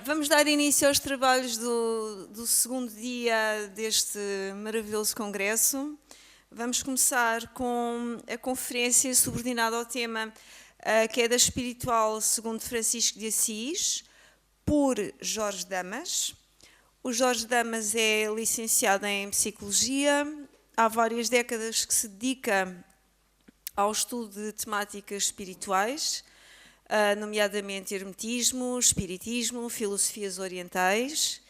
Vamos dar início aos trabalhos do segundo dia deste maravilhoso congresso. Vamos começar com a conferência subordinada ao tema Queda Espiritual segundo Francisco de Assis, por Jorge Damas. O Jorge Damas é licenciado em Psicologia, há várias décadas que se dedica ao estudo de temáticas espirituais, nomeadamente hermetismo, espiritismo, filosofias orientais,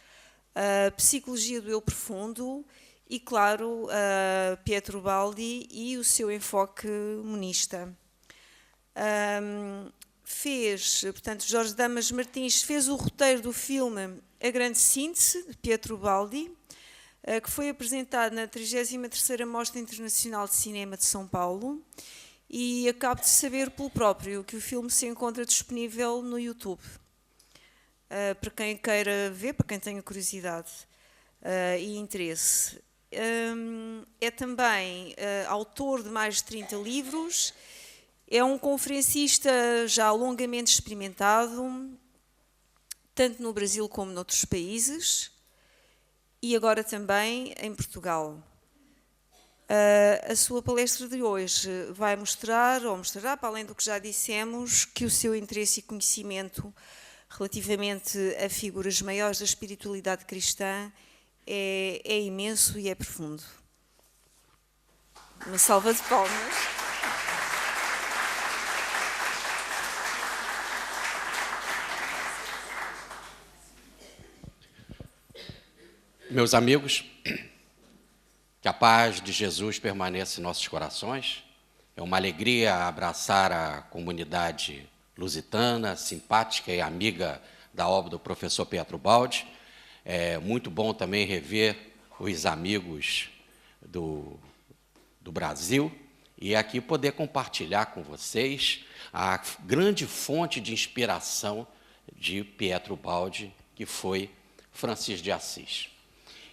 psicologia do eu profundo e, claro, Pietro Baldi e o seu enfoque monista. Portanto, Jorge Damas Martins fez o roteiro do filme A Grande Síntese, de Pietro Baldi, que foi apresentado na 33ª Mostra Internacional de Cinema de São Paulo, e acabo de saber pelo próprio que o filme se encontra disponível no YouTube. Para quem queira ver, para quem tenha curiosidade e interesse. É também autor de mais de 30 livros, é um conferencista já longamente experimentado, tanto no Brasil como noutros países, e agora também em Portugal. A sua palestra de hoje vai mostrar, ou mostrará, para além do que já dissemos, que o seu interesse e conhecimento relativamente a figuras maiores da espiritualidade cristã é imenso e é profundo. Uma salva de palmas. Meus amigos, que a paz de Jesus permaneça em nossos corações. É uma alegria abraçar a comunidade lusitana, simpática e amiga da obra do professor Pietro Baldi. É muito bom também rever os amigos do Brasil e aqui poder compartilhar com vocês a grande fonte de inspiração de Pietro Baldi, que foi Francisco de Assis.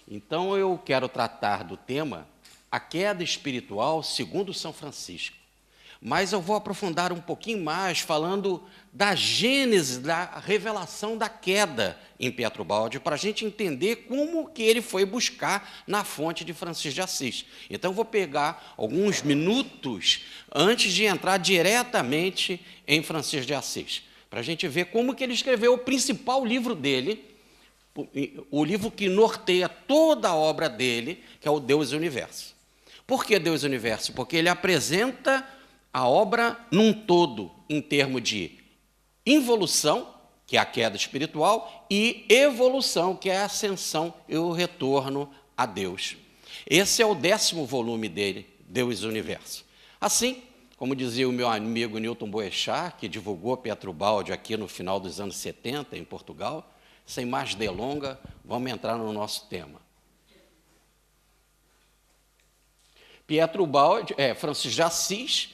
Então, eu quero tratar do tema A Queda Espiritual segundo São Francisco. Mas eu vou aprofundar um pouquinho mais falando da gênese, da revelação da queda em Pietro Baldi, para a gente entender como que ele foi buscar na fonte de Francisco de Assis. Então, eu vou pegar alguns minutos antes de entrar diretamente em Francisco de Assis, para a gente ver como que ele escreveu o principal livro dele, o livro que norteia toda a obra dele, que é o Deus e o Universo. Por que Deus e o Universo? Porque ele apresenta a obra num todo, em termos de involução, que é a queda espiritual, e evolução, que é a ascensão e o retorno a Deus. Esse é o 10º volume dele, Deus e o Universo. Assim, como dizia o meu amigo Newton Boechat, que divulgou Pietro Baldi aqui no final dos anos 70, em Portugal, sem mais delonga, vamos entrar no nosso tema. Pietro Baldi, Francisco de Assis,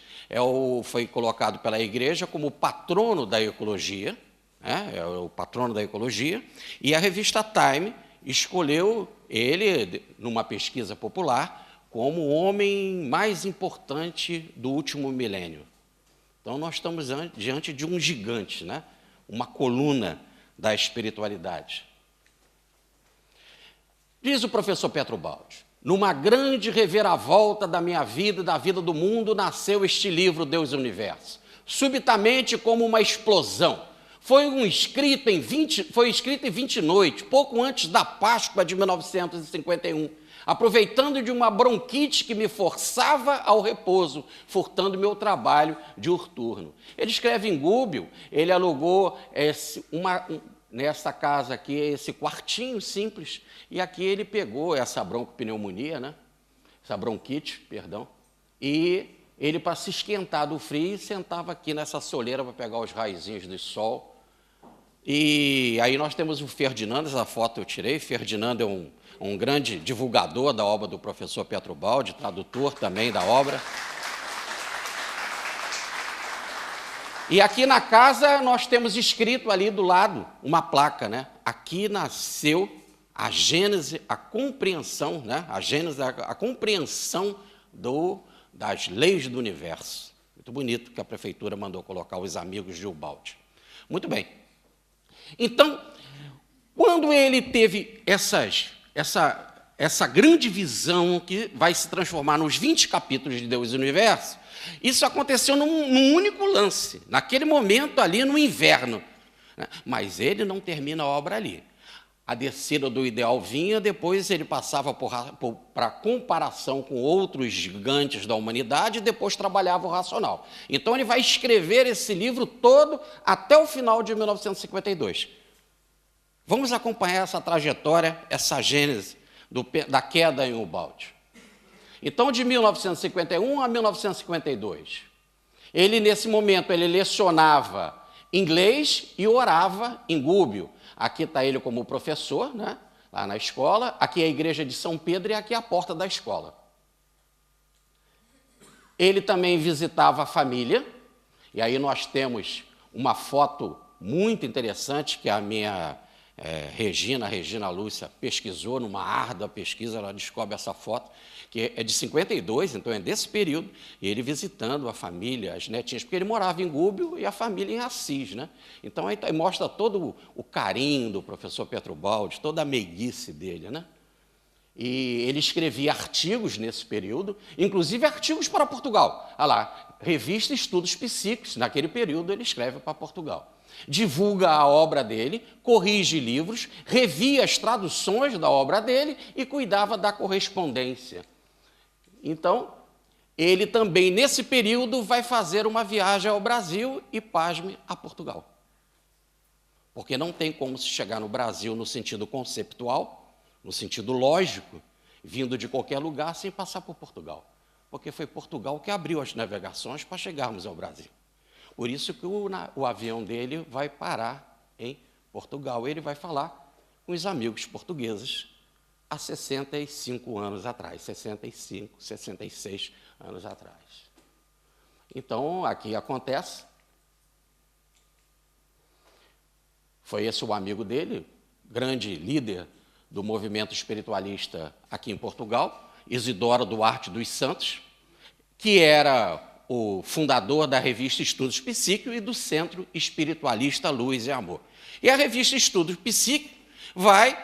foi colocado pela Igreja como patrono da ecologia, é o patrono da ecologia, e a revista Time escolheu ele, numa pesquisa popular, como o homem mais importante do último milênio. Então, nós estamos diante de um gigante, né? Uma coluna da espiritualidade. Diz o professor Pietro Baldi: numa grande reviravolta da minha vida e da vida do mundo, nasceu este livro, Deus e o Universo. Subitamente, como uma explosão. Foi escrito em 20 noites, pouco antes da Páscoa de 1951, aproveitando de uma bronquite que me forçava ao repouso, furtando meu trabalho diurno. Ele escreve em Gúbio, ele alugou nessa casa aqui, esse quartinho simples, e aqui ele pegou essa broncopneumonia, né? Essa bronquite, perdão, e ele, para se esquentar do frio, sentava aqui nessa soleira para pegar os raizinhos do sol. E aí nós temos o Ferdinando, essa foto eu tirei. Ferdinando é um grande divulgador da obra do professor Pietro Baldi, tradutor também da obra. E aqui na casa nós temos escrito ali do lado uma placa, né? Aqui nasceu a gênese, a compreensão, né? A compreensão das leis do universo. Muito bonito que a prefeitura mandou colocar os amigos de Ubaldi. Muito bem. Então, quando ele teve essa grande visão que vai se transformar nos 20 capítulos de Deus e Universo, isso aconteceu num único lance, naquele momento ali no inverno. Mas ele não termina a obra ali. A descida do ideal vinha, depois ele passava para comparação com outros gigantes da humanidade e depois trabalhava o racional. Então ele vai escrever esse livro todo até o final de 1952. Vamos acompanhar essa trajetória, essa gênese da queda em Ubaldi. Então, de 1951 a 1952, ele, nesse momento, ele lecionava inglês e orava em Gúbio. Aqui está ele como professor, né, lá na escola, aqui é a igreja de São Pedro e aqui é a porta da escola. Ele também visitava a família, e aí nós temos uma foto muito interessante que a minha Regina Lúcia pesquisou, numa árdua pesquisa, ela descobre essa foto, que é de 52, então é desse período, e ele visitando a família, as netinhas, porque ele morava em Gúbio e a família em Assis, né? Então aí mostra todo o carinho do professor Pietrobaldi, toda a meiguice dele, né? E ele escrevia artigos nesse período, inclusive artigos para Portugal. Olha lá, revista Estudos Psíquicos, naquele período ele escreve para Portugal. Divulga a obra dele, corrige livros, revia as traduções da obra dele e cuidava da correspondência. Então, ele também, nesse período, vai fazer uma viagem ao Brasil e, pasme, a Portugal. Porque não tem como se chegar no Brasil no sentido conceptual, no sentido lógico, vindo de qualquer lugar sem passar por Portugal. Porque foi Portugal que abriu as navegações para chegarmos ao Brasil. Por isso que o avião dele vai parar em Portugal. Ele vai falar com os amigos portugueses há 65 anos atrás, 65, 66 anos atrás. Então, aqui acontece. Foi esse o amigo dele, grande líder do movimento espiritualista aqui em Portugal, Isidoro Duarte dos Santos, que era o fundador da revista Estudos Psíquicos e do Centro Espiritualista Luz e Amor. E a revista Estudos Psíquicos vai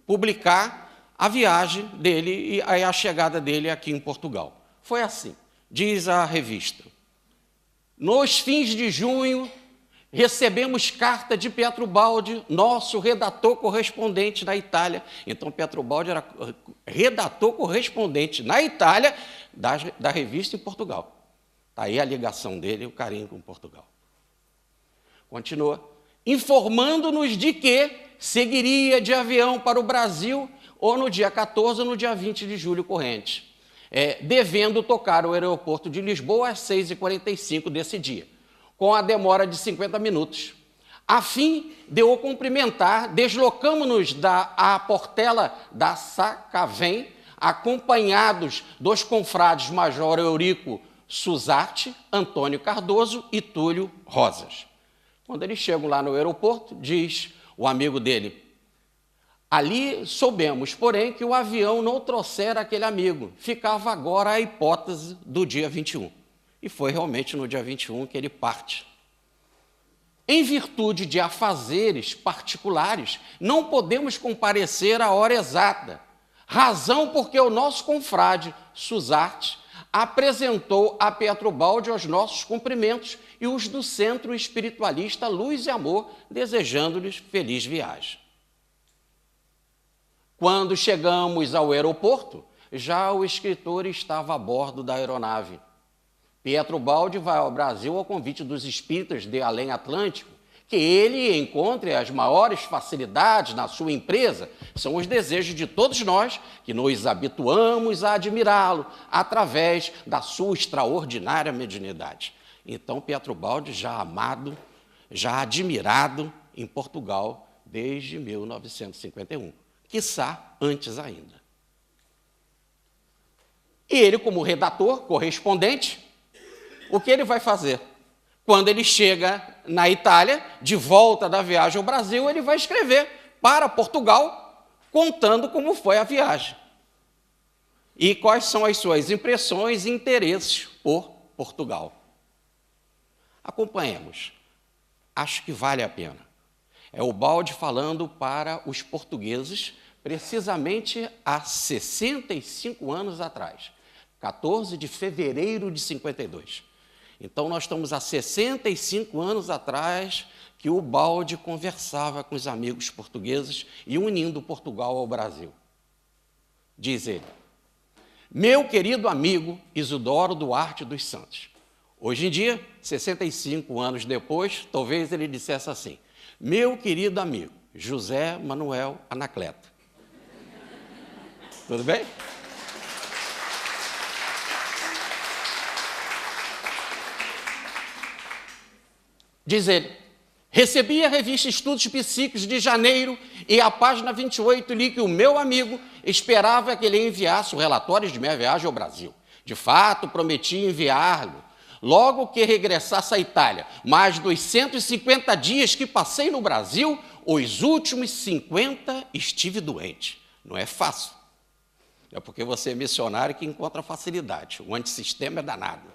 publicar a viagem dele e a chegada dele aqui em Portugal. Foi assim, diz a revista. Nos fins de junho, recebemos carta de Pietrobaldi, nosso redator correspondente na Itália. Então, Pietrobaldi era redator correspondente na Itália da revista em Portugal. Está aí a ligação dele, o carinho com Portugal. Continua. Informando-nos de que seguiria de avião para o Brasil ou no dia 14 ou no dia 20 de julho corrente, devendo tocar o aeroporto de Lisboa às 6h45 desse dia, com a demora de 50 minutos. A fim de o cumprimentar, deslocamos-nos à Portela da Sacavém, acompanhados dos confrades Major Eurico Suzarte, Antônio Cardoso e Túlio Rosas. Quando eles chegam lá no aeroporto, diz o amigo dele, ali soubemos, porém, que o avião não trouxera aquele amigo. Ficava agora a hipótese do dia 21. E foi realmente no dia 21 que ele parte. Em virtude de afazeres particulares, não podemos comparecer à hora exata, razão porque o nosso confrade Suzarte apresentou a Pietrobaldi os nossos cumprimentos e os do Centro Espiritualista Luz e Amor, desejando-lhes feliz viagem. Quando chegamos ao aeroporto, já o escritor estava a bordo da aeronave. Pietrobaldi vai ao Brasil ao convite dos espíritas de Além Atlântico, que ele encontre as maiores facilidades na sua empresa, são os desejos de todos nós que nos habituamos a admirá-lo através da sua extraordinária mediunidade. Então, Pietrobaldi já amado, já admirado em Portugal desde 1951, quiçá antes ainda. E ele, como redator, correspondente, o que ele vai fazer? Quando ele chega na Itália, de volta da viagem ao Brasil, ele vai escrever para Portugal, contando como foi a viagem. E quais são as suas impressões e interesses por Portugal. Acompanhemos. Acho que vale a pena. É Ubaldi falando para os portugueses, precisamente há 65 anos atrás, 14 de fevereiro de 52. Então, nós estamos há 65 anos atrás que Ubaldi conversava com os amigos portugueses e unindo Portugal ao Brasil. Diz ele: meu querido amigo Isidoro Duarte dos Santos. Hoje em dia, 65 anos depois, talvez ele dissesse assim: meu querido amigo José Manuel Anacleto. Tudo bem? Diz ele: recebi a revista Estudos Psíquicos de janeiro e a página 28 li que o meu amigo esperava que ele enviasse o relatório de minha viagem ao Brasil. De fato, prometi enviar-lhe logo que regressasse à Itália, mas dos 150 dias que passei no Brasil, os últimos 50 estive doente. Não é fácil. É porque você é missionário que encontra facilidade. O antissistema é danado.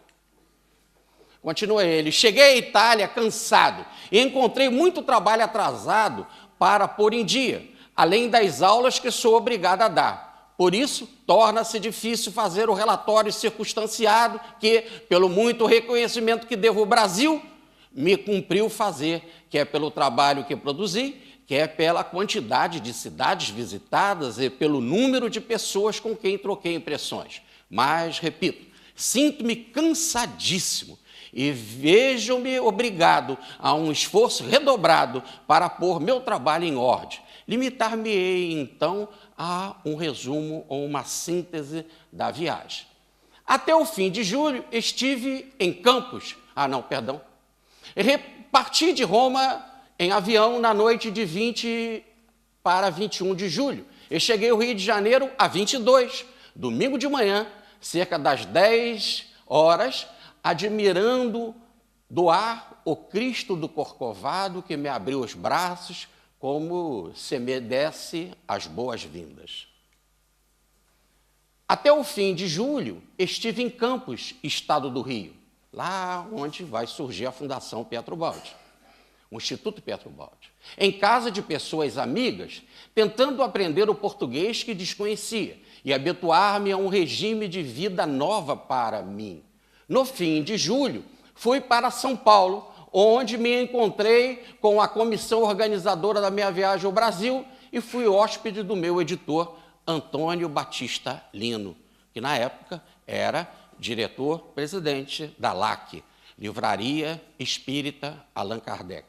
Continua ele: cheguei à Itália cansado e encontrei muito trabalho atrasado para pôr em dia, além das aulas que sou obrigado a dar. Por isso, torna-se difícil fazer o relatório circunstanciado que, pelo muito reconhecimento que devo ao Brasil, me cumpriu fazer, quer pelo trabalho que produzi, quer pela quantidade de cidades visitadas e pelo número de pessoas com quem troquei impressões. Mas, repito, sinto-me cansadíssimo e vejo-me obrigado a um esforço redobrado para pôr meu trabalho em ordem. Limitar-me-ei, então, a um resumo ou uma síntese da viagem. Até o fim de julho, estive em Campos. Parti de Roma em avião na noite de 20 para 21 de julho. E cheguei ao Rio de Janeiro a 22, domingo de manhã, cerca das 10 horas, admirando do ar o Cristo do Corcovado que me abriu os braços como se me desse as boas-vindas. Até o fim de julho, estive em Campos, estado do Rio, lá onde vai surgir a Fundação Pietro Baldi, o Instituto Pietro Baldi, em casa de pessoas amigas, tentando aprender o português que desconhecia e habituar-me a um regime de vida nova para mim. No fim de julho, fui para São Paulo, onde me encontrei com a comissão organizadora da minha viagem ao Brasil e fui hóspede do meu editor, Antônio Batista Lino, que na época era diretor-presidente da LAC, Livraria Espírita Allan Kardec.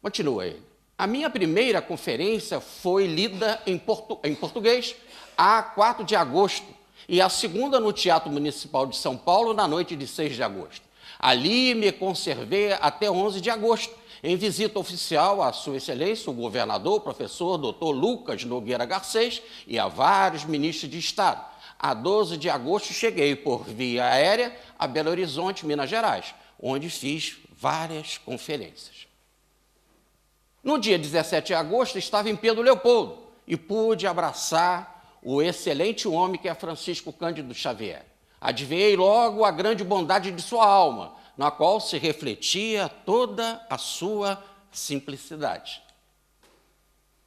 Continua ele. A minha primeira conferência foi lida em português a 4 de agosto e a segunda no Teatro Municipal de São Paulo na noite de 6 de agosto. Ali me conservei até 11 de agosto, em visita oficial à Sua Excelência, o governador, o professor Dr. Lucas Nogueira Garcês e a vários ministros de Estado. A 12 de agosto cheguei por via aérea a Belo Horizonte, Minas Gerais, onde fiz várias conferências. No dia 17 de agosto estava em Pedro Leopoldo e pude abraçar o excelente homem que é Francisco Cândido Xavier. Adivinhei logo a grande bondade de sua alma, na qual se refletia toda a sua simplicidade.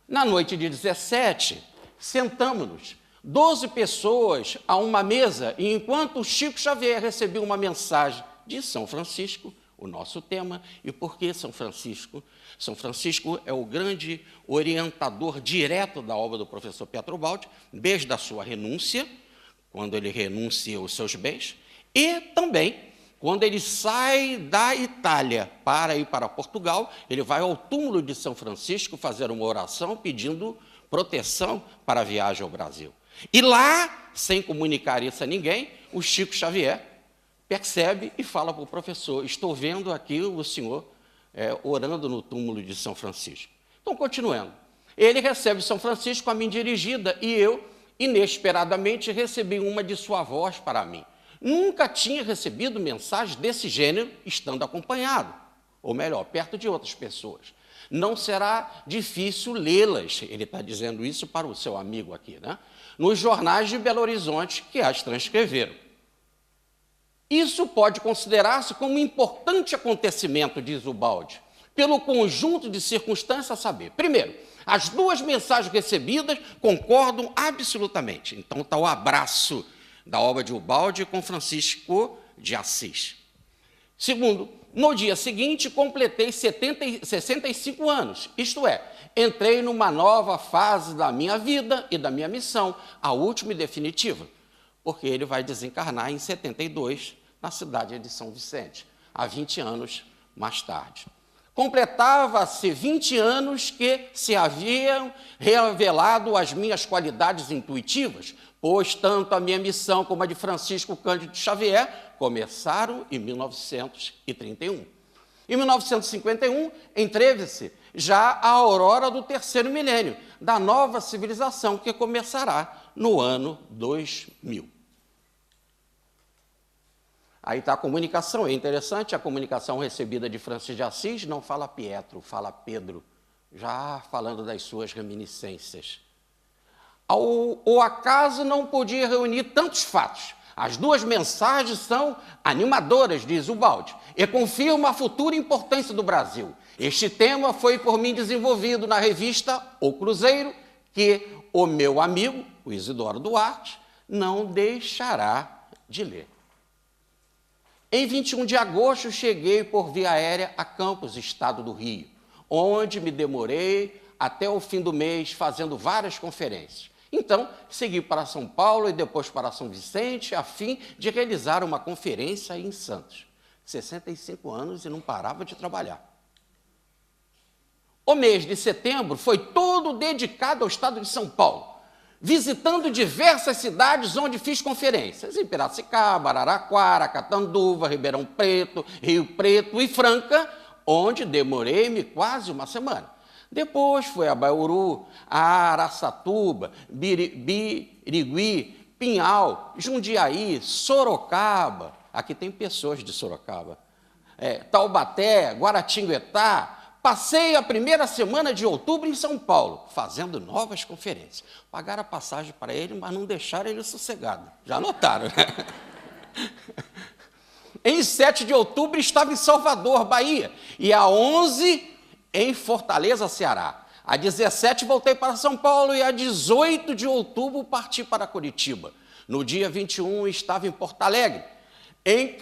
Na noite de 17, sentamos-nos, 12 pessoas a uma mesa, e enquanto o Chico Xavier recebia uma mensagem de São Francisco, o nosso tema, e por que São Francisco? São Francisco é o grande orientador direto da obra do professor Pietro Baldi, desde a sua renúncia, quando ele renuncia os seus bens, e também quando ele sai da Itália para ir para Portugal, ele vai ao túmulo de São Francisco fazer uma oração pedindo proteção para a viagem ao Brasil. E lá, sem comunicar isso a ninguém, o Chico Xavier percebe e fala para o professor: estou vendo aqui o senhor orando no túmulo de São Francisco. Então, continuando. Ele recebe São Francisco a mim dirigida e eu, inesperadamente, recebi uma de sua voz para mim. Nunca tinha recebido mensagem desse gênero estando acompanhado, ou melhor, perto de outras pessoas. Não será difícil lê-las, ele está dizendo isso para o seu amigo aqui, né? Nos jornais de Belo Horizonte que as transcreveram. Isso pode considerar-se como um importante acontecimento, diz Ubaldi, pelo conjunto de circunstâncias a saber. Primeiro, as duas mensagens recebidas concordam absolutamente. Então está o abraço da obra de Ubaldi com Francisco de Assis. Segundo, no dia seguinte completei 65 anos, isto é, entrei numa nova fase da minha vida e da minha missão, a última e definitiva, porque ele vai desencarnar em 72 na cidade de São Vicente, há 20 anos mais tarde. Completava-se 20 anos que se haviam revelado as minhas qualidades intuitivas, pois tanto a minha missão como a de Francisco Cândido Xavier começaram em 1931. Em 1951, entreve-se já a aurora do terceiro milênio, da nova civilização que começará no ano 2000. Aí está a comunicação, é interessante, a comunicação recebida de Francisco de Assis não fala Pietro, fala Pedro, já falando das suas reminiscências. O acaso não podia reunir tantos fatos. As duas mensagens são animadoras, diz Ubaldi, e confirmam a futura importância do Brasil. Este tema foi por mim desenvolvido na revista O Cruzeiro, que o meu amigo, o Isidoro Duarte, não deixará de ler. Em 21 de agosto, cheguei por via aérea a Campos, estado do Rio, onde me demorei até o fim do mês fazendo várias conferências. Então, segui para São Paulo e depois para São Vicente, a fim de realizar uma conferência em Santos. 65 anos e não parava de trabalhar. O mês de setembro foi todo dedicado ao estado de São Paulo, visitando diversas cidades onde fiz conferências, em Piracicaba, Araraquara, Catanduva, Ribeirão Preto, Rio Preto e Franca, onde demorei-me quase uma semana. Depois fui a Bauru, a Araçatuba, Birigui, Pinhal, Jundiaí, Sorocaba, aqui tem pessoas de Sorocaba, Taubaté, Guaratinguetá. Passei a primeira semana de outubro em São Paulo, fazendo novas conferências. Pagaram a passagem para ele, mas não deixaram ele sossegado. Já notaram, né? Em 7 de outubro estava em Salvador, Bahia, e a 11 em Fortaleza, Ceará. A 17 voltei para São Paulo e a 18 de outubro parti para Curitiba. No dia 21 estava em Porto Alegre. Em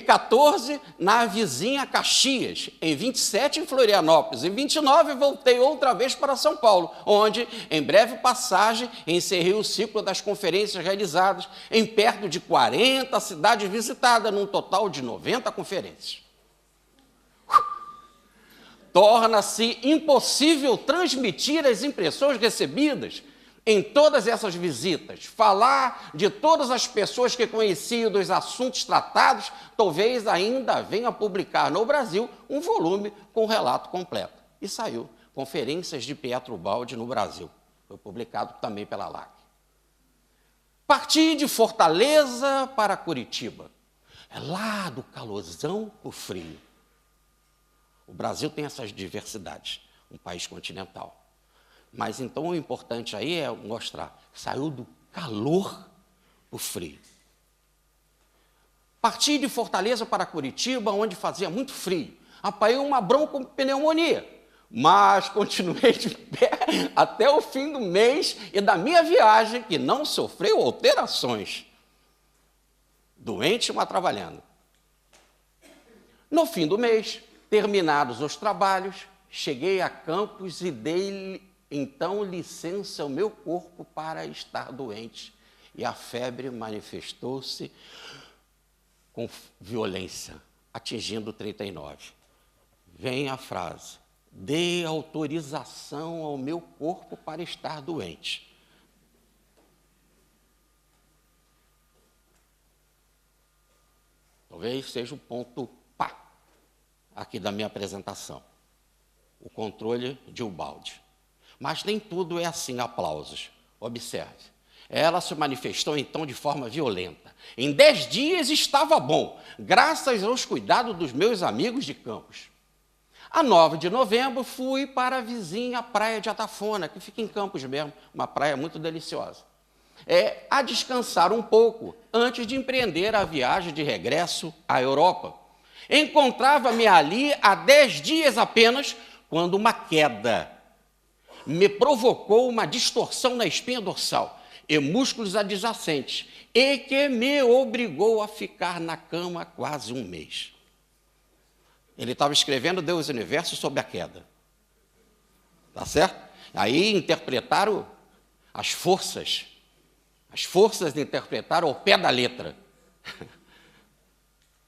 14, na vizinha Caxias. Em 27, em Florianópolis. Em 29, voltei outra vez para São Paulo, onde, em breve passagem, encerrei o ciclo das conferências realizadas em perto de 40 cidades visitadas, num total de 90 conferências. Torna-se impossível transmitir as impressões recebidas em todas essas visitas, falar de todas as pessoas que conheciam dos assuntos tratados, talvez ainda venha a publicar no Brasil um volume com o relato completo. E saiu, Conferências de Pietro Ubaldi no Brasil. Foi publicado também pela LAC. Parti de Fortaleza para Curitiba. É lá do calorzão para o frio. O Brasil tem essas diversidades, um país continental. Mas então o importante aí é mostrar, saiu do calor para o frio. Parti de Fortaleza para Curitiba, onde fazia muito frio. Apanhei uma broncopneumonia, mas continuei de pé até o fim do mês e da minha viagem, que não sofreu alterações. Doente, mas trabalhando. No fim do mês, terminados os trabalhos, cheguei a Campos e dei então licença ao meu corpo para estar doente. E a febre manifestou-se com violência, atingindo 39. Vem a frase: dei autorização ao meu corpo para estar doente. Talvez seja o ponto pá aqui da minha apresentação. O controle de Ubaldi. Mas nem tudo é assim, aplausos. Observe. Ela se manifestou então de forma violenta. Em 10 dias estava bom, graças aos cuidados dos meus amigos de Campos. A 9 de novembro fui para a vizinha praia de Atafona, que fica em Campos mesmo, uma praia muito deliciosa. A descansar um pouco antes de empreender a viagem de regresso à Europa. Encontrava-me ali há 10 dias apenas, quando uma queda me provocou uma distorção na espinha dorsal e músculos adjacentes, e que me obrigou a ficar na cama quase um mês. Ele estava escrevendo Deus e o Universo sobre a queda. Tá certo? Aí interpretaram as forças interpretaram ao pé da letra.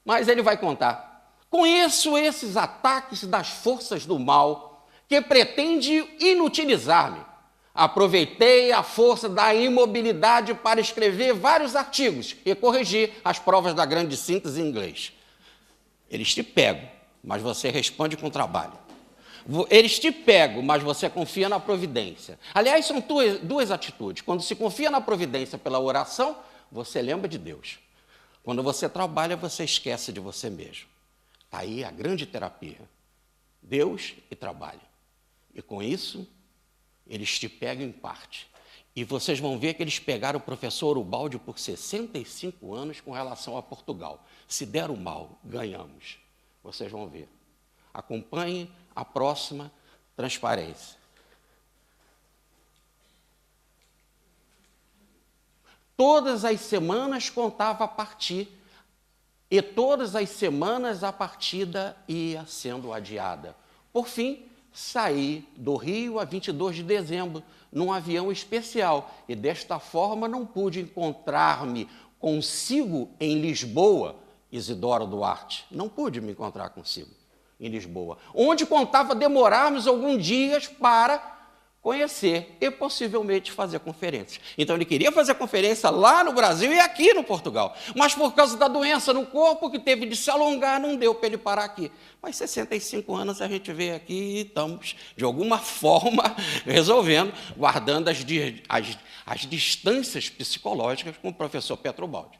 Mas ele vai contar. Conheço esses ataques das forças do mal que pretende inutilizar-me. Aproveitei a força da imobilidade para escrever vários artigos e corrigir as provas da grande síntese em inglês. Eles te pegam, mas você responde com trabalho. Eles te pegam, mas você confia na providência. Aliás, são duas atitudes. Quando se confia na providência pela oração, você lembra de Deus. Quando você trabalha, você esquece de você mesmo. Está aí a grande terapia. Deus e trabalho. E com isso, eles te pegam em parte. E vocês vão ver que eles pegaram o professor Ubaldi por 65 anos com relação a Portugal. Se deram mal, ganhamos. Vocês vão ver. Acompanhem a próxima transparência. Todas as semanas contava a partir, e todas as semanas a partida ia sendo adiada. Por fim, saí do Rio a 22 de dezembro, num avião especial, e desta forma não pude encontrar-me consigo em Lisboa, Isidoro Duarte. Não pude me encontrar consigo em Lisboa, onde contava demorarmos alguns dias para conhecer e possivelmente fazer conferências. Então ele queria fazer conferência lá no Brasil e aqui no Portugal, mas por causa da doença no corpo que teve de se alongar, não deu para ele parar aqui. Mas 65 anos a gente veio aqui e estamos, de alguma forma, resolvendo, guardando as distâncias psicológicas com o professor Petrobaldi,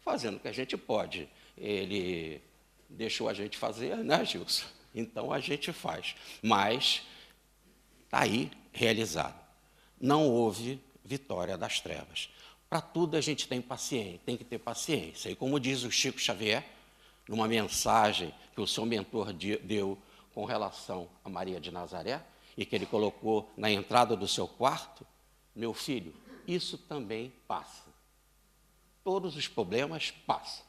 fazendo o que a gente pode. Ele deixou a gente fazer, né, Gilson? Então a gente faz, mas está aí realizado. Não houve vitória das trevas. Para tudo a gente tem paciência, tem que ter paciência. E como diz o Chico Xavier, numa mensagem que o seu mentor deu com relação a Maria de Nazaré, e que ele colocou na entrada do seu quarto, meu filho, isso também passa. Todos os problemas passam.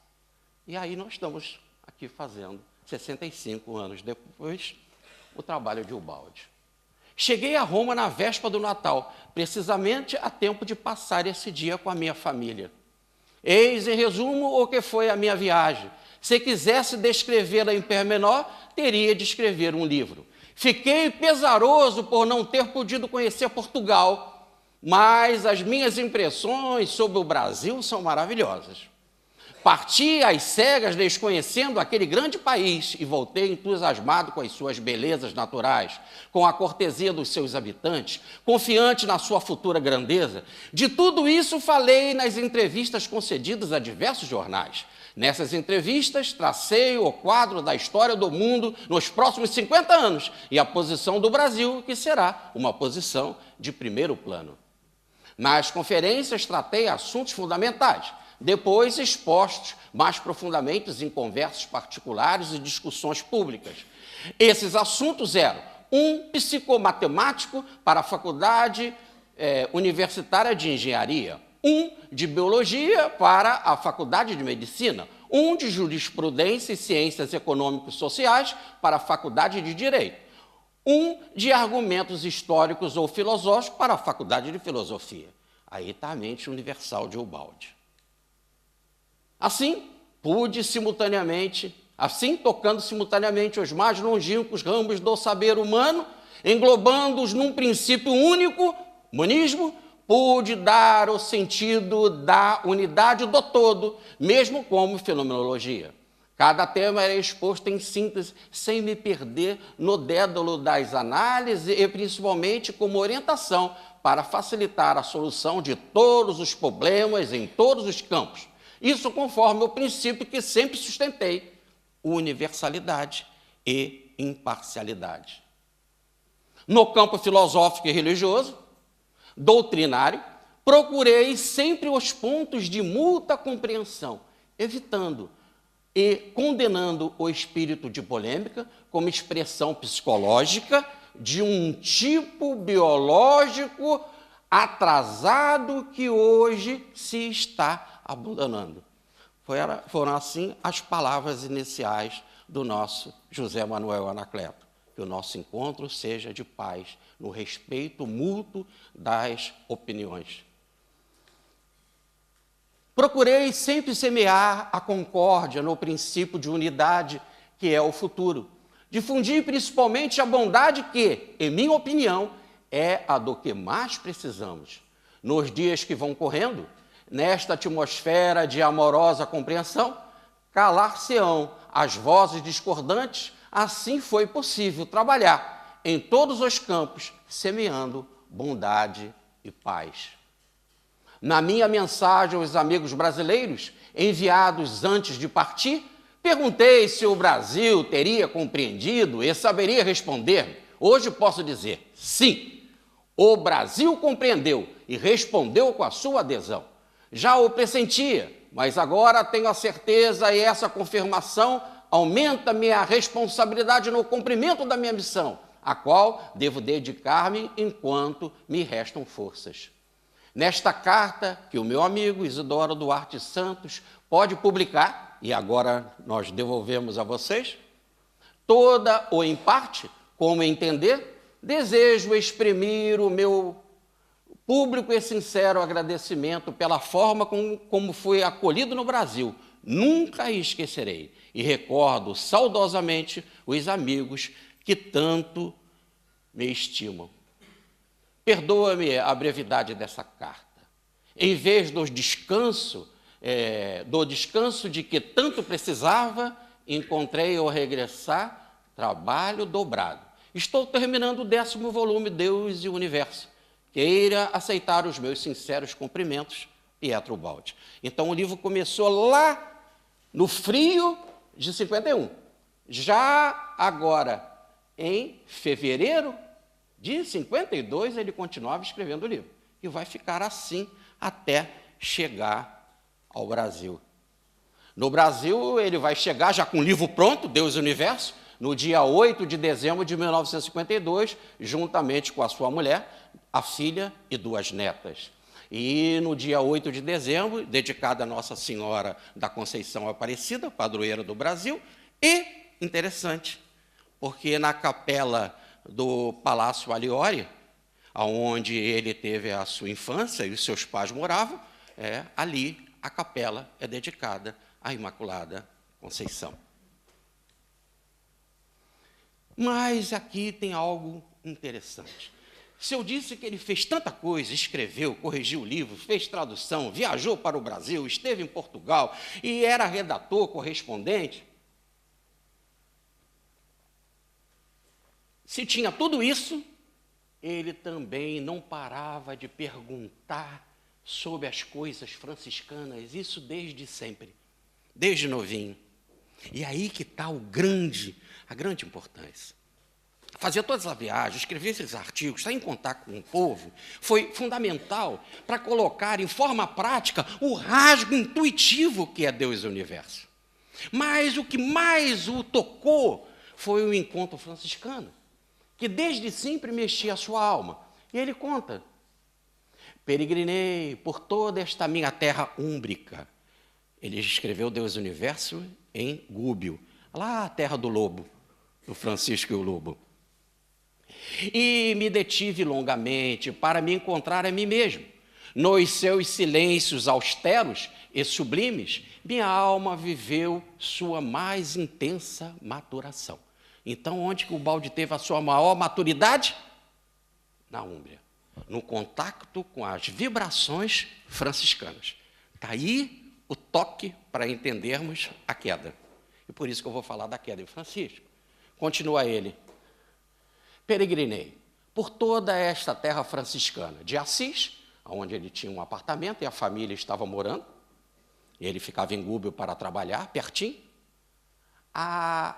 E aí nós estamos aqui fazendo, 65 anos depois, o trabalho de Ubaldi. Cheguei a Roma na véspera do Natal, precisamente a tempo de passar esse dia com a minha família. Eis, em resumo, o que foi a minha viagem. Se quisesse descrevê-la em pormenor, teria de escrever um livro. Fiquei pesaroso por não ter podido conhecer Portugal, mas as minhas impressões sobre o Brasil são maravilhosas. Parti às cegas, desconhecendo aquele grande país, e voltei entusiasmado com as suas belezas naturais, com a cortesia dos seus habitantes, confiante na sua futura grandeza. De tudo isso falei nas entrevistas concedidas a diversos jornais. Nessas entrevistas, tracei o quadro da história do mundo nos próximos 50 anos e a posição do Brasil, que será uma posição de primeiro plano. Nas conferências, tratei assuntos fundamentais, depois expostos mais profundamente em conversas particulares e discussões públicas. Esses assuntos eram: um psicomatemático para a Faculdade Universitária de Engenharia, um de Biologia para a Faculdade de Medicina, um de Jurisprudência e Ciências Econômico-Sociais para a Faculdade de Direito, um de Argumentos Históricos ou Filosóficos para a Faculdade de Filosofia. Aí está a mente universal de Ubaldi. Assim, tocando simultaneamente os mais longínquos ramos do saber humano, englobando-os num princípio único, monismo, pude dar o sentido da unidade do todo, mesmo como fenomenologia. Cada tema era exposto em síntese, sem me perder no dédalo das análises e principalmente como orientação para facilitar a solução de todos os problemas em todos os campos. Isso conforme o princípio que sempre sustentei: universalidade e imparcialidade. No campo filosófico e religioso, doutrinário, procurei sempre os pontos de mútua compreensão, evitando e condenando o espírito de polêmica como expressão psicológica de um tipo biológico atrasado que hoje se está abandonando. Foram assim as palavras iniciais do nosso José Manuel Anacleto. Que o nosso encontro seja de paz, no respeito mútuo das opiniões. Procurei sempre semear a concórdia no princípio de unidade, que é o futuro. Difundir principalmente a bondade que, em minha opinião, é a do que mais precisamos. Nos dias que vão correndo, nesta atmosfera de amorosa compreensão, calar-se-ão as vozes discordantes, assim foi possível trabalhar em todos os campos, semeando bondade e paz. Na minha mensagem aos amigos brasileiros, enviados antes de partir, perguntei se o Brasil teria compreendido e saberia responder. Hoje posso dizer, sim, o Brasil compreendeu e respondeu com a sua adesão. Já o pressentia, mas agora tenho a certeza e essa confirmação aumenta minha responsabilidade no cumprimento da minha missão, a qual devo dedicar-me enquanto me restam forças. Nesta carta, que o meu amigo Isidoro Duarte Santos pode publicar, e agora nós devolvemos a vocês, toda ou em parte, como entender, desejo exprimir o meu público e sincero agradecimento pela forma como fui acolhido no Brasil. Nunca esquecerei e recordo saudosamente os amigos que tanto me estimam. Perdoa-me a brevidade dessa carta. Em vez do descanso de que tanto precisava, encontrei ao regressar trabalho dobrado. Estou terminando o 10º volume, Deus e o Universo. Queira aceitar os meus sinceros cumprimentos, Pietro Baldi. Então o livro começou lá no frio de 51. Já agora, em fevereiro de 52, ele continuava escrevendo o livro. E vai ficar assim até chegar ao Brasil. No Brasil, ele vai chegar já com o livro pronto, Deus e o Universo, no dia 8 de dezembro de 1952, juntamente com a sua mulher, a filha e 2 netas. E no dia 8 de dezembro, dedicada a Nossa Senhora da Conceição Aparecida, padroeira do Brasil, e, interessante, porque na capela do Palácio Aliori, onde ele teve a sua infância e os seus pais moravam, ali a capela é dedicada à Imaculada Conceição. Mas aqui tem algo interessante. Se eu disse que ele fez tanta coisa, escreveu, corrigiu livros, fez tradução, viajou para o Brasil, esteve em Portugal e era redator, correspondente, se tinha tudo isso, ele também não parava de perguntar sobre as coisas franciscanas, isso desde sempre, desde novinho. E aí que está a grande importância. Fazer todas as viagens, escrever esses artigos, estar em contato com o povo, foi fundamental para colocar em forma prática o rasgo intuitivo que é Deus e o Universo. Mas o que mais o tocou foi o encontro franciscano, que desde sempre mexia a sua alma. E ele conta: peregrinei por toda esta minha terra úmbrica. Ele escreveu Deus e o Universo em Gúbio, lá a terra do lobo, do Francisco e o Lobo. E me detive longamente para me encontrar a mim mesmo. Nos seus silêncios austeros e sublimes, minha alma viveu sua mais intensa maturação. Então, onde que o Baldi teve a sua maior maturidade? Na Úmbria, no contato com as vibrações franciscanas. Está aí o toque para entendermos a queda. E por isso que eu vou falar da queda de Francisco. Continua ele: peregrinei por toda esta terra franciscana, de Assis, onde ele tinha um apartamento e a família estava morando, e ele ficava em Gúbio para trabalhar, pertinho, a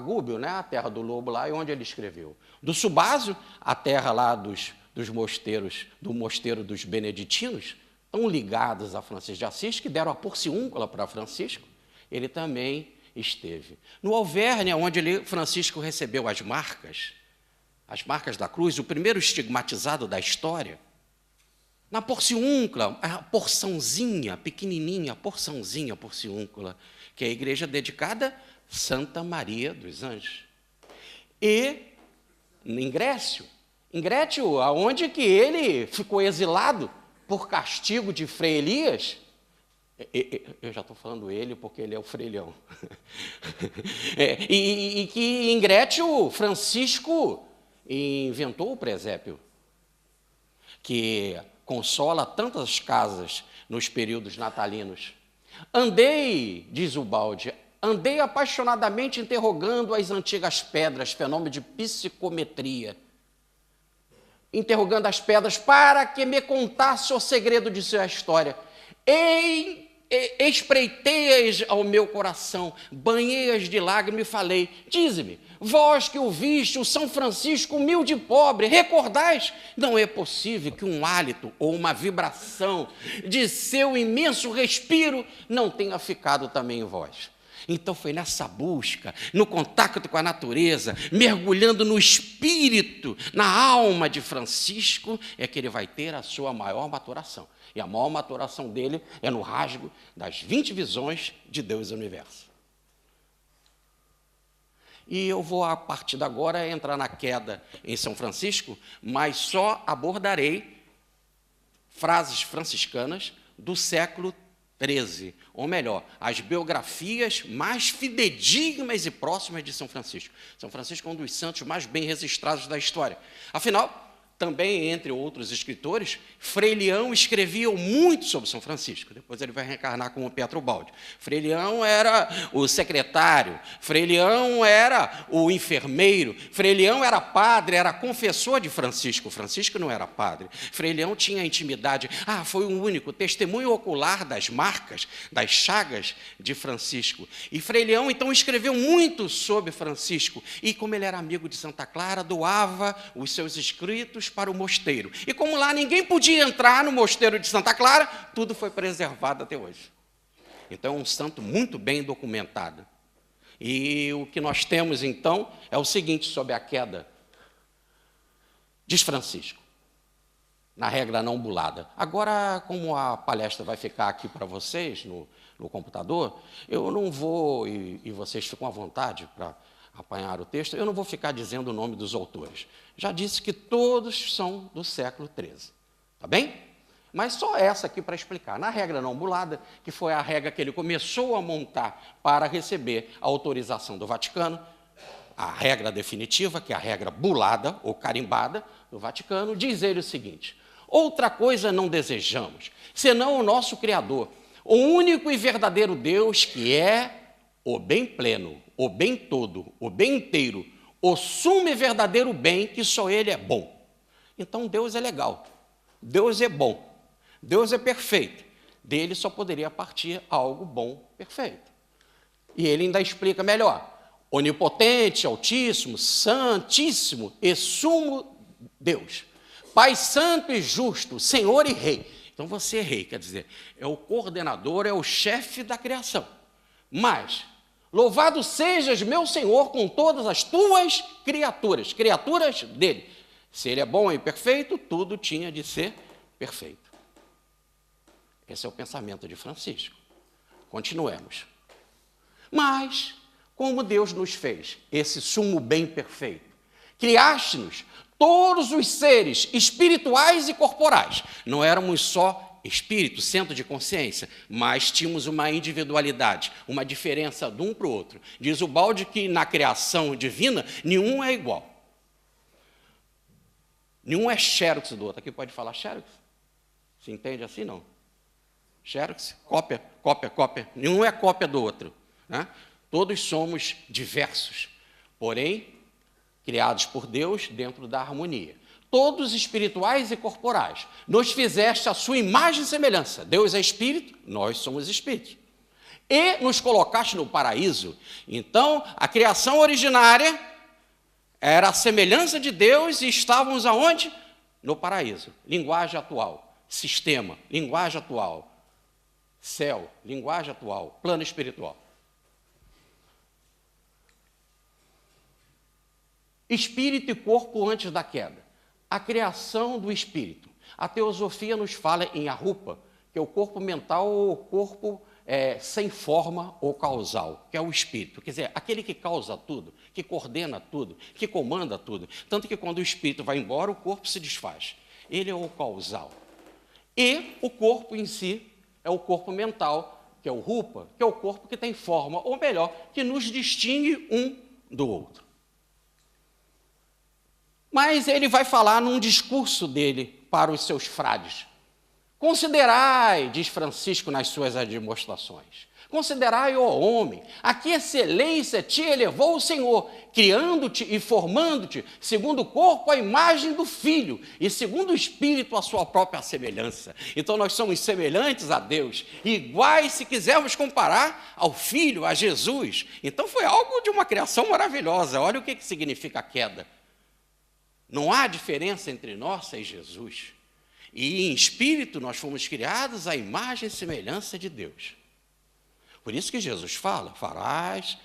Gúbio, né, a terra do lobo lá, é onde ele escreveu. Do Subásio, a terra lá dos mosteiros, do mosteiro dos beneditinos, tão ligados a Francisco de Assis, que deram a porciúncula para Francisco, ele também esteve. No Alverne, onde Francisco recebeu as marcas da cruz, o primeiro estigmatizado da história, na porciúncula, a porçãozinha, pequenininha, porçãozinha porciúncula, que é a igreja dedicada a Santa Maria dos Anjos. E em Grécio, aonde que ele ficou exilado por castigo de Frei Elias. Eu já estou falando ele porque ele é o freilhão. E que em Grécio, Francisco inventou o presépio, que consola tantas casas nos períodos natalinos. Andei, diz Ubaldi, andei apaixonadamente interrogando as antigas pedras, fenômeno de psicometria, interrogando as pedras para que me contasse o segredo de sua história. Espreitei-as ao meu coração, banhei-as de lágrimas e falei: dize-me, vós que o viste, o São Francisco humilde e pobre, recordais, não é possível que um hálito ou uma vibração de seu imenso respiro não tenha ficado também em vós. Então foi nessa busca, no contato com a natureza, mergulhando no espírito, na alma de Francisco, é que ele vai ter a sua maior maturação. E a maior maturação dele é no rasgo das 20 visões de Deus e do universo. E eu vou, a partir de agora, entrar na queda em São Francisco, mas só abordarei frases franciscanas do século XIII, ou melhor, as biografias mais fidedignas e próximas de São Francisco. São Francisco é um dos santos mais bem registrados da história. Afinal, também, entre outros escritores, Frei Leão escrevia muito sobre São Francisco. Depois ele vai reencarnar como Pietro Baldi. Frei Leão era o secretário, Frei Leão era o enfermeiro, Frei Leão era padre, era confessor de Francisco. Francisco não era padre. Frei Leão tinha intimidade. Foi o único testemunho ocular das marcas, das chagas de Francisco. E Frei Leão, então, escreveu muito sobre Francisco. E, como ele era amigo de Santa Clara, doava os seus escritos para o mosteiro. E como lá ninguém podia entrar no mosteiro de Santa Clara, tudo foi preservado até hoje. Então, é um santo muito bem documentado. E o que nós temos, então, é o seguinte sobre a queda. Diz Francisco, na regra não bulada. Agora, como a palestra vai ficar aqui para vocês, no computador, eu não vou, e vocês ficam à vontade para apanhar o texto, eu não vou ficar dizendo o nome dos autores. Já disse que todos são do século XIII. Tá bem? Mas só essa aqui para explicar. Na regra não bulada, que foi a regra que ele começou a montar para receber a autorização do Vaticano, a regra definitiva, que é a regra bulada ou carimbada do Vaticano, diz ele o seguinte: outra coisa não desejamos, senão o nosso Criador, o único e verdadeiro Deus, que é o bem pleno, o bem todo, o bem inteiro, o sumo e verdadeiro bem, que só Ele é bom. Então, Deus é legal, Deus é bom, Deus é perfeito. Dele só poderia partir algo bom, perfeito. E ele ainda explica melhor: onipotente, altíssimo, santíssimo e sumo Deus, Pai santo e justo, Senhor e Rei. Então, você é rei, quer dizer, é o coordenador, é o chefe da criação. Mas louvado sejas, meu Senhor, com todas as tuas criaturas, criaturas dele. Se ele é bom e perfeito, tudo tinha de ser perfeito. Esse é o pensamento de Francisco. Continuemos. Mas, como Deus nos fez esse sumo bem perfeito, criaste-nos todos os seres espirituais e corporais. Não éramos só espírito, centro de consciência, mas tínhamos uma individualidade, uma diferença de um para o outro. Diz o Baldi que na criação divina, nenhum é igual. Nenhum é xerox do outro. Aqui pode falar xerox? Se entende assim, não? Xerox, cópia, cópia, cópia. Nenhum é cópia do outro. Né? Todos somos diversos, porém, criados por Deus dentro da harmonia. Todos espirituais e corporais. Nos fizeste a sua imagem e semelhança. Deus é espírito, nós somos espíritos. E nos colocaste no paraíso. Então, a criação originária era a semelhança de Deus e estávamos aonde? No paraíso. Linguagem atual. Sistema, linguagem atual. Céu, linguagem atual. Plano espiritual. Espírito e corpo antes da queda. A criação do espírito. A teosofia nos fala em arrupa, que é o corpo mental ou o corpo sem forma ou causal, que é o espírito. Quer dizer, aquele que causa tudo, que coordena tudo, que comanda tudo. Tanto que quando o espírito vai embora, o corpo se desfaz. Ele é o causal. E o corpo em si é o corpo mental, que é o rupa, que é o corpo que tem forma, ou melhor, que nos distingue um do outro. Mas ele vai falar num discurso dele para os seus frades. Considerai, diz Francisco nas suas demonstrações, considerai, ó homem, a que excelência te elevou o Senhor, criando-te e formando-te, segundo o corpo, a imagem do Filho, e segundo o Espírito, a sua própria semelhança. Então, nós somos semelhantes a Deus, iguais, se quisermos comparar, ao Filho, a Jesus. Então, foi algo de uma criação maravilhosa. Olha o que significa a queda. Não há diferença entre nós e Jesus. E em espírito nós fomos criados à imagem e semelhança de Deus. Por isso que Jesus fala, farás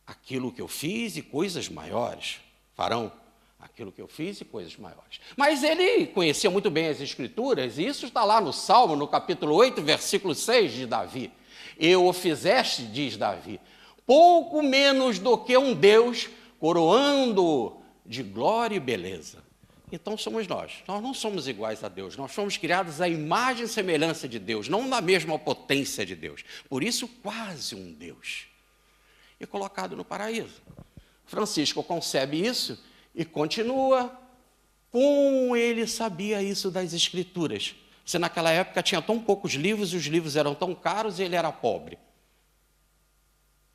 aquilo que eu fiz e coisas maiores. Farão aquilo que eu fiz e coisas maiores. Mas ele conhecia muito bem as Escrituras, e isso está lá no Salmo, no capítulo 8, versículo 6 de Davi. Eu o fizeste, diz Davi, pouco menos do que um Deus, coroando-o de glória e beleza. Então somos nós não somos iguais a Deus, nós fomos criados à imagem e semelhança de Deus, não na mesma potência de Deus, por isso quase um Deus, e colocado no paraíso. Francisco concebe isso e continua, como ele sabia isso das Escrituras, se naquela época tinha tão poucos livros e os livros eram tão caros e ele era pobre.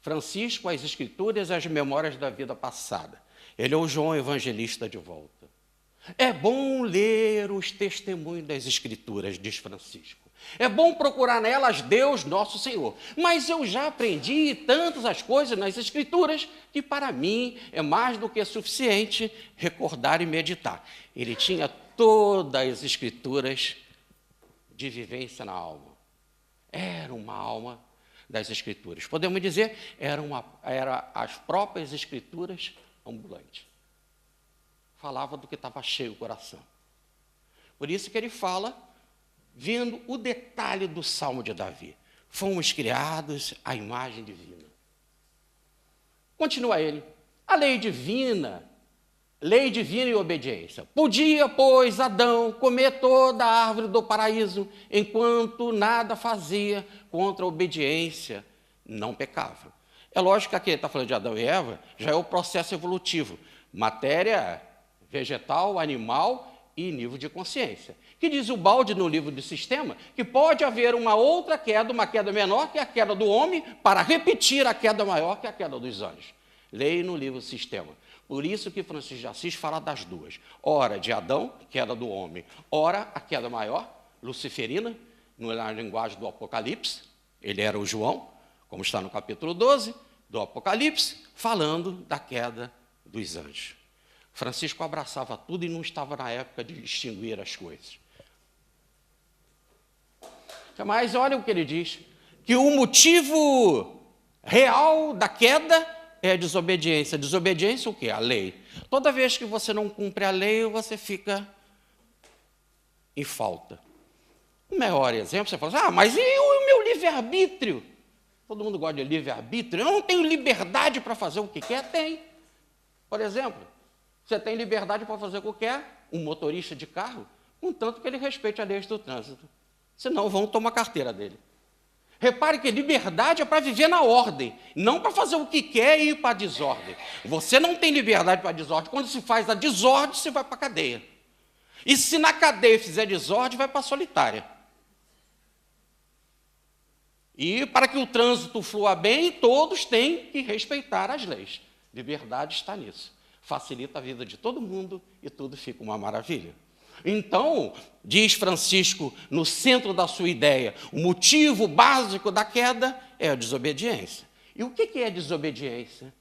Francisco, as Escrituras e as memórias da vida passada, ele é o João Evangelista de volta. É bom ler os testemunhos das Escrituras, diz Francisco. É bom procurar nelas Deus, nosso Senhor. Mas eu já aprendi tantas as coisas nas Escrituras que para mim é mais do que suficiente recordar e meditar. Ele tinha todas as Escrituras de vivência na alma. Era uma alma das Escrituras. Podemos dizer, era as próprias Escrituras ambulantes. Falava do que estava cheio o coração. Por isso que ele fala, vendo o detalhe do Salmo de Davi. Fomos criados à imagem divina. Continua ele. A lei divina e obediência. Podia, pois, Adão comer toda a árvore do paraíso, enquanto nada fazia contra a obediência, não pecava. É lógico que aqui ele está falando de Adão e Eva, já é o processo evolutivo. Matéria vegetal, animal e nível de consciência. Que diz o Balde no livro do Sistema, que pode haver uma outra queda, uma queda menor que a queda do homem, para repetir a queda maior que a queda dos anjos. Leia no livro Sistema. Por isso que Francisco de Assis fala das duas. Ora de Adão, queda do homem. Ora a queda maior, luciferina, na linguagem do Apocalipse. Ele era o João, como está no capítulo 12 do Apocalipse, falando da queda dos anjos. Francisco abraçava tudo e não estava na época de distinguir as coisas. Mas olha o que ele diz, que o motivo real da queda é a desobediência. Desobediência o quê? A lei. Toda vez que você não cumpre a lei, você fica em falta. O melhor exemplo, você fala assim, mas e o meu livre-arbítrio? Todo mundo gosta de livre-arbítrio. Eu não tenho liberdade para fazer o que quer? Tem. Por exemplo, você tem liberdade para fazer o que quer, um motorista de carro, contanto que ele respeite a lei do trânsito. Senão vão tomar a carteira dele. Repare que liberdade é para viver na ordem, não para fazer o que quer e ir para a desordem. Você não tem liberdade para a desordem. Quando se faz a desordem, você vai para a cadeia. E se na cadeia fizer desordem, vai para a solitária. E para que o trânsito flua bem, todos têm que respeitar as leis. Liberdade está nisso. Facilita a vida de todo mundo e tudo fica uma maravilha. Então, diz Francisco, no centro da sua ideia, o motivo básico da queda é a desobediência. E o que é desobediência?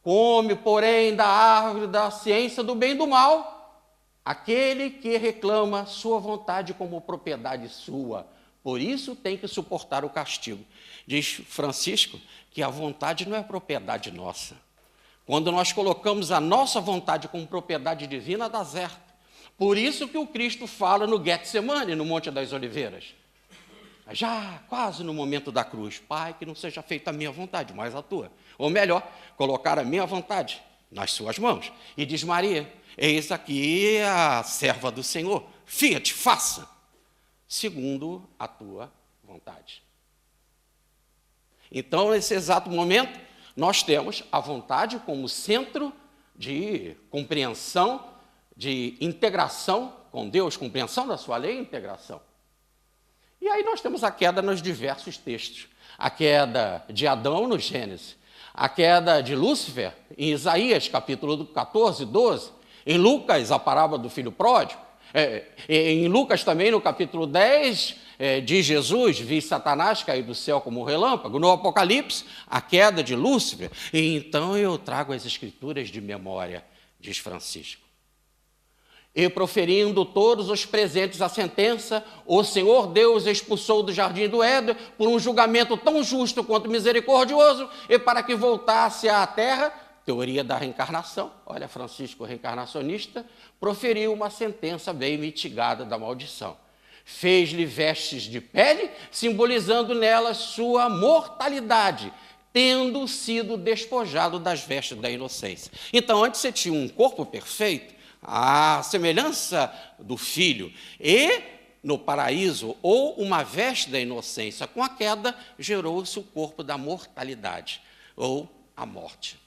Come, porém, da árvore da ciência do bem e do mal, aquele que reclama sua vontade como propriedade sua. Por isso tem que suportar o castigo. Diz Francisco que a vontade não é propriedade nossa. Quando nós colocamos a nossa vontade como propriedade divina, dá certo. Por isso que o Cristo fala no Getsemane, no Monte das Oliveiras. Já quase no momento da cruz, Pai, que não seja feita a minha vontade, mas a tua. Ou melhor, colocar a minha vontade nas suas mãos. E diz Maria, eis aqui a serva do Senhor, fiat, faça, segundo a tua vontade. Então, nesse exato momento, nós temos a vontade como centro de compreensão, de integração com Deus, compreensão da sua lei e integração. E aí nós temos a queda nos diversos textos. A queda de Adão no Gênesis, a queda de Lúcifer em Isaías, capítulo 14, 12, em Lucas, a parábola do filho pródigo, em Lucas também, no capítulo 10, de Jesus, vi Satanás cair do céu como um relâmpago. No Apocalipse, a queda de Lúcifer. E então eu trago as escrituras de memória, diz Francisco. E proferindo todos os presentes a sentença, o Senhor Deus expulsou do jardim do Éden por um julgamento tão justo quanto misericordioso, e para que voltasse à terra, teoria da reencarnação, olha, Francisco reencarnacionista, proferiu uma sentença bem mitigada da maldição. Fez-lhe vestes de pele, simbolizando nelas sua mortalidade, tendo sido despojado das vestes da inocência. Então, antes você tinha um corpo perfeito, a semelhança do Filho, e no paraíso, ou uma veste da inocência. Com a queda, gerou-se o corpo da mortalidade, ou a morte.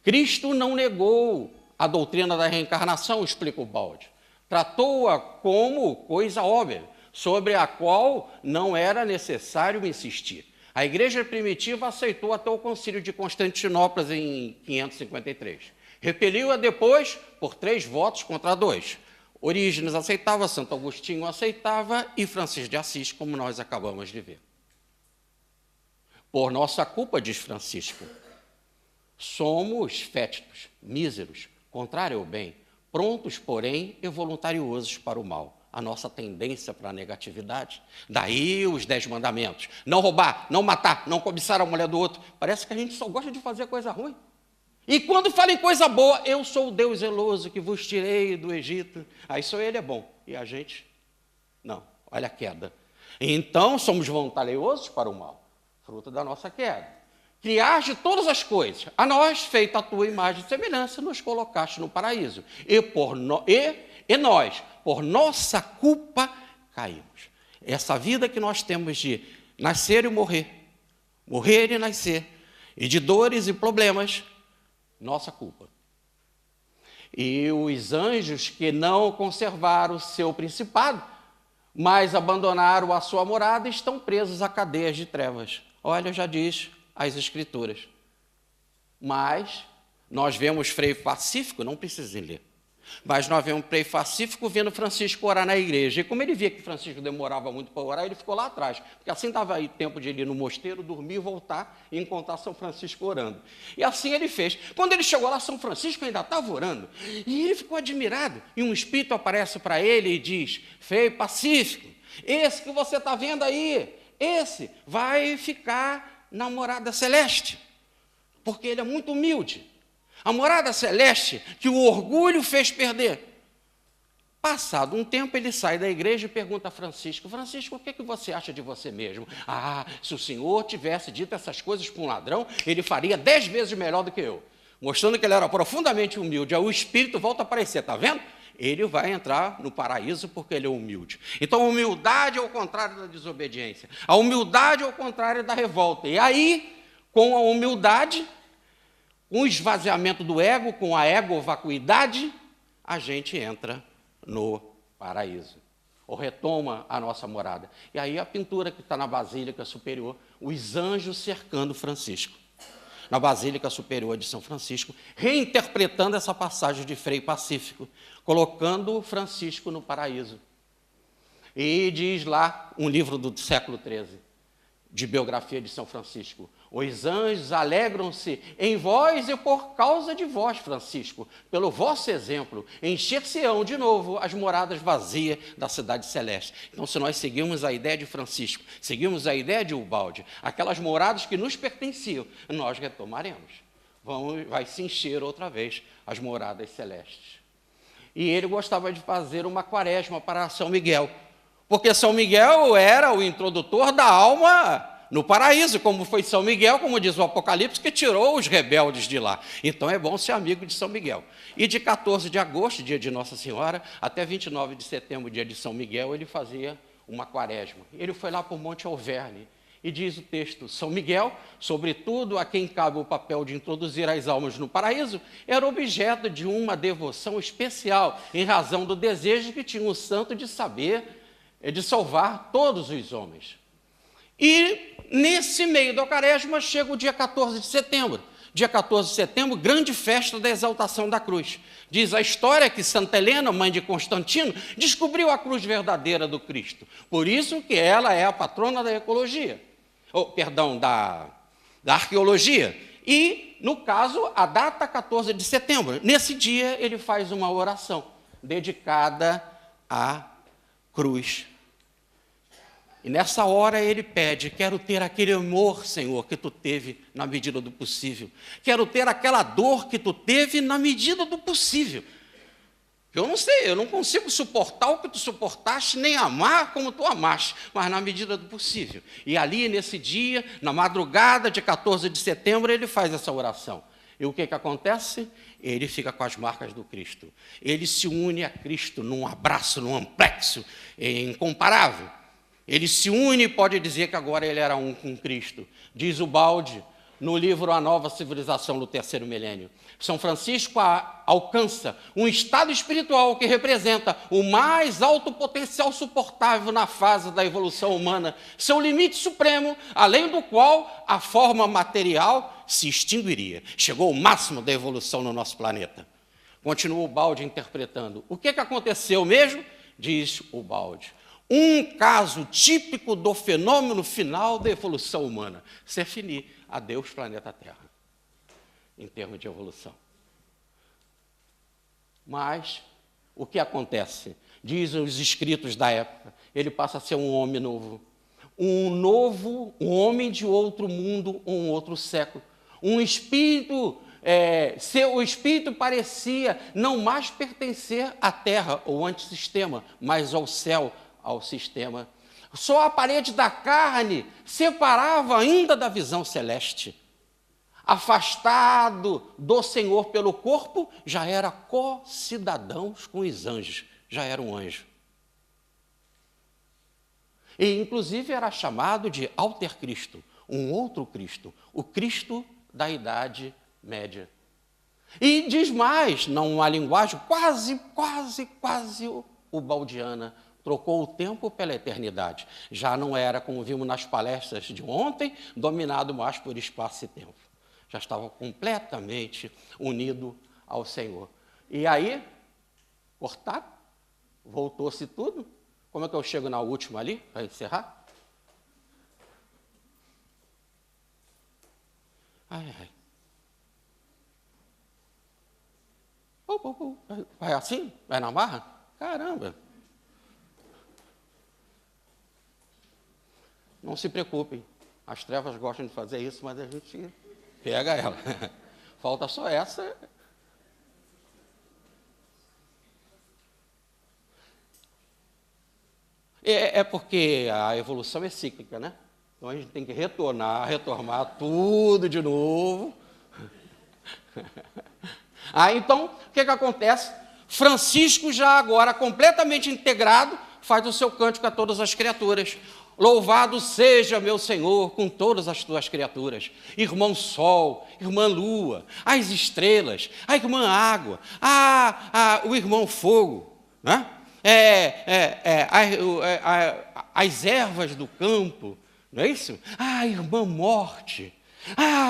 Cristo não negou a doutrina da reencarnação, explica o Baldi. Tratou-a como coisa óbvia, sobre a qual não era necessário insistir. A igreja primitiva aceitou até o concílio de Constantinopla em 553. Repeliu-a depois por 3 votos contra 2. Orígenes aceitava, Santo Agostinho aceitava e Francisco de Assis, como nós acabamos de ver. Por nossa culpa, diz Francisco, somos fétidos, míseros, contrário ao bem, prontos, porém, e voluntariosos para o mal. A nossa tendência para a negatividade. Daí os 10 mandamentos. Não roubar, não matar, não cobiçar a mulher do outro. Parece que a gente só gosta de fazer coisa ruim. E quando fala em coisa boa, eu sou o Deus zeloso que vos tirei do Egito. Aí só ele é bom. E a gente, não. Olha a queda. Então, somos voluntariosos para o mal. Fruto da nossa queda. Criaste todas as coisas. A nós, feita a tua imagem e semelhança, nos colocaste no paraíso. E nós, por nossa culpa, caímos. Essa vida que nós temos de nascer e morrer, morrer e nascer, e de dores e problemas, nossa culpa. E os anjos que não conservaram o seu principado, mas abandonaram a sua morada, estão presos a cadeias de trevas. Olha, já diz as Escrituras. Mas nós vemos Frei Pacífico, não precisem ler, mas nós vemos Frei Pacífico vendo Francisco orar na igreja. E como ele via que Francisco demorava muito para orar, ele ficou lá atrás. Porque assim dava aí tempo de ele ir no mosteiro, dormir, voltar e encontrar São Francisco orando. E assim ele fez. Quando ele chegou lá, São Francisco ainda estava orando. E ele ficou admirado. E um espírito aparece para ele e diz, Frei Pacífico, esse que você está vendo aí, esse vai ficar na morada celeste. Porque ele é muito humilde. A morada celeste que o orgulho fez perder. Passado um tempo, ele sai da igreja e pergunta a Francisco, Francisco, o que você acha de você mesmo? Ah, se o senhor tivesse dito essas coisas para um ladrão, ele faria 10 vezes melhor do que eu. Mostrando que ele era profundamente humilde. Aí o espírito volta a aparecer, está vendo? Ele vai entrar no paraíso porque ele é humilde. Então, a humildade é o contrário da desobediência. A humildade é o contrário da revolta. E aí, com a humildade, com o esvaziamento do ego, com a egovacuidade, a gente entra no paraíso, ou retoma a nossa morada. E aí a pintura que está na Basílica Superior, os anjos cercando Francisco, na Basílica Superior de São Francisco, reinterpretando essa passagem de Frei Pacífico, colocando Francisco no paraíso. E diz lá, um livro do século XIII, de biografia de São Francisco. Os anjos alegram-se em vós e por causa de vós, Francisco, pelo vosso exemplo, encher-se-ão de novo as moradas vazias da cidade celeste. Então, se nós seguirmos a ideia de Francisco, seguirmos a ideia de Ubaldi, aquelas moradas que nos pertenciam, nós retomaremos. Vai se encher outra vez as moradas celestes. E ele gostava de fazer uma quaresma para São Miguel, porque São Miguel era o introdutor da alma no paraíso, como foi São Miguel, como diz o Apocalipse, que tirou os rebeldes de lá. Então é bom ser amigo de São Miguel. E de 14 de agosto, dia de Nossa Senhora, até 29 de setembro, dia de São Miguel, ele fazia uma quaresma. Ele foi lá para o Monte Alverne, e diz o texto, São Miguel, sobretudo a quem cabe o papel de introduzir as almas no paraíso, era objeto de uma devoção especial, em razão do desejo que tinha o santo de saber, de salvar todos os homens. E nesse meio da quaresma chega o dia 14 de setembro. Dia 14 de setembro, grande festa da exaltação da cruz. Diz a história que Santa Helena, mãe de Constantino, descobriu a cruz verdadeira do Cristo. Por isso que ela é a patrona da ecologia, da arqueologia. E, no caso, a data 14 de setembro. Nesse dia, ele faz uma oração dedicada à cruz. E nessa hora ele pede, quero ter aquele amor, Senhor, que tu teve na medida do possível. Quero ter aquela dor que tu teve na medida do possível. Eu não sei, eu não consigo suportar o que tu suportaste, nem amar como tu amaste, mas na medida do possível. E ali, nesse dia, na madrugada de 14 de setembro, ele faz essa oração. E o que acontece? Ele fica com as marcas do Cristo. Ele se une a Cristo num abraço, num amplexo incomparável. Ele se une e pode dizer que agora ele era um com Cristo. Diz Ubaldi, no livro A Nova Civilização do Terceiro Milênio. São Francisco alcança um estado espiritual que representa o mais alto potencial suportável na fase da evolução humana, seu limite supremo, além do qual a forma material se extinguiria. Chegou o máximo da evolução no nosso planeta. Continua Ubaldi interpretando. O que aconteceu mesmo? Diz Ubaldi. Um caso típico do fenômeno final da evolução humana. Se finir, adeus planeta Terra, em termos de evolução. Mas, o que acontece? Dizem os escritos da época, ele passa a ser um homem novo. Um homem de outro mundo, um outro século. Um espírito, o espírito parecia não mais pertencer à Terra, ou antissistema, mas ao céu, ao sistema. Só a parede da carne separava ainda da visão celeste. Afastado do Senhor pelo corpo, já era co-cidadãos com os anjos, já era um anjo. E, inclusive, era chamado de Alter Cristo, um outro Cristo, o Cristo da Idade Média. E diz mais, numa linguagem quase ubaldiana, trocou o tempo pela eternidade. Já não era, como vimos nas palestras de ontem, dominado mais por espaço e tempo. Já estava completamente unido ao Senhor. E aí, cortado, voltou-se tudo. Como é que eu chego na última ali, para encerrar? Ai. Vai assim? Vai na marra? Caramba! Não se preocupem, as trevas gostam de fazer isso, mas a gente pega ela. Falta só essa. É porque a evolução é cíclica, né? Então a gente tem que retornar tudo de novo. Então, o que acontece? Francisco, já agora completamente integrado, faz o seu cântico a todas as criaturas. Louvado seja, meu Senhor, com todas as tuas criaturas. Irmão Sol, Irmã Lua, as estrelas, a Irmã Água, o Irmão Fogo, né? As ervas do campo, não é isso? A Irmã Morte,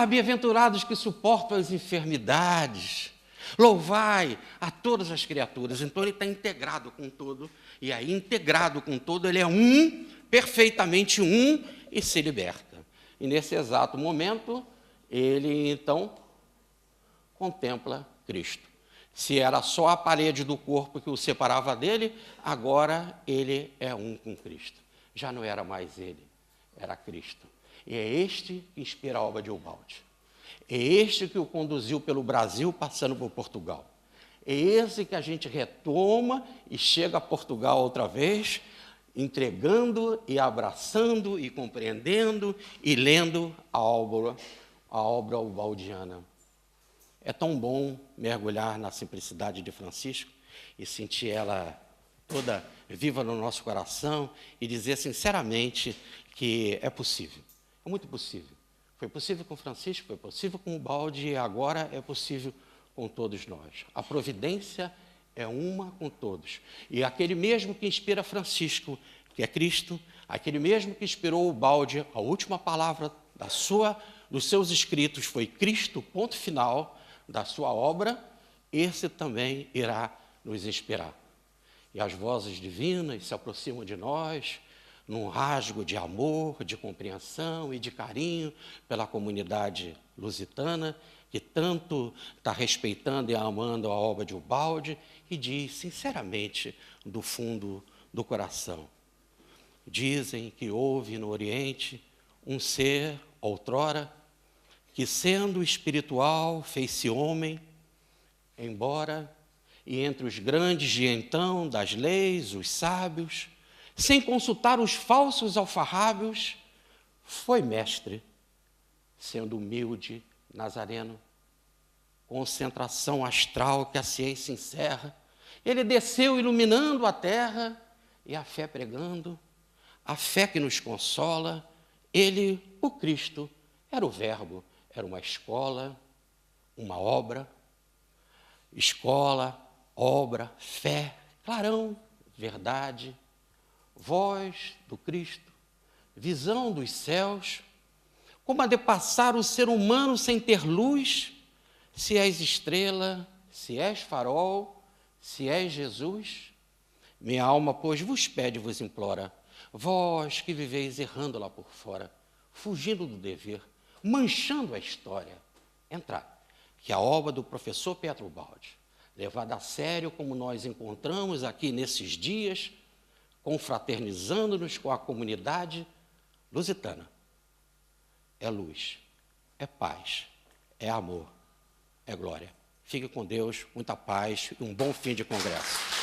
bem-aventurados que suportam as enfermidades. Louvai a todas as criaturas. Então ele está integrado com todo, e aí integrado com todo ele é perfeitamente um, e se liberta. e nesse exato momento, ele então contempla Cristo. Se era só a parede do corpo que o separava dele, agora ele é um com Cristo. Já não era mais ele, era Cristo. E é este que inspira a obra de Ubaldi. É este que o conduziu pelo Brasil, passando por Portugal. É esse que a gente retoma e chega a Portugal outra vez, entregando e abraçando e compreendendo e lendo a obra ubaldiana. É tão bom mergulhar na simplicidade de Francisco e sentir ela toda viva no nosso coração e dizer sinceramente que é possível. É muito possível. Foi possível com Francisco, foi possível com Ubaldi e agora é possível com todos nós. A providência é uma com todos. E aquele mesmo que inspira Francisco, que é Cristo, aquele mesmo que inspirou Ubaldi, a última palavra dos seus escritos foi Cristo, ponto final da sua obra, esse também irá nos inspirar. E as vozes divinas se aproximam de nós, num rasgo de amor, de compreensão e de carinho pela comunidade lusitana, que tanto está respeitando e amando a obra de Ubaldi, e diz, sinceramente, do fundo do coração. Dizem que houve no Oriente um ser, outrora, que, sendo espiritual, fez-se homem, embora, e entre os grandes de então, das leis, os sábios, sem consultar os falsos alfarrábios, foi mestre, sendo humilde, nazareno, concentração astral que a ciência encerra, ele desceu iluminando a terra e a fé pregando, a fé que nos consola, ele, o Cristo, era o verbo, era uma escola, uma obra, escola, obra, fé, clarão, verdade, voz do Cristo, visão dos céus, como a de passar o ser humano sem ter luz, se és estrela, se és farol, se és Jesus. Minha alma, pois, vos pede, vos implora, vós que viveis errando lá por fora, fugindo do dever, manchando a história, entrai, que a obra do professor Pietro Ubaldi, levada a sério como nós encontramos aqui nesses dias, confraternizando-nos com a comunidade lusitana, é luz, é paz, é amor, é glória. Fique com Deus, muita paz e um bom fim de congresso.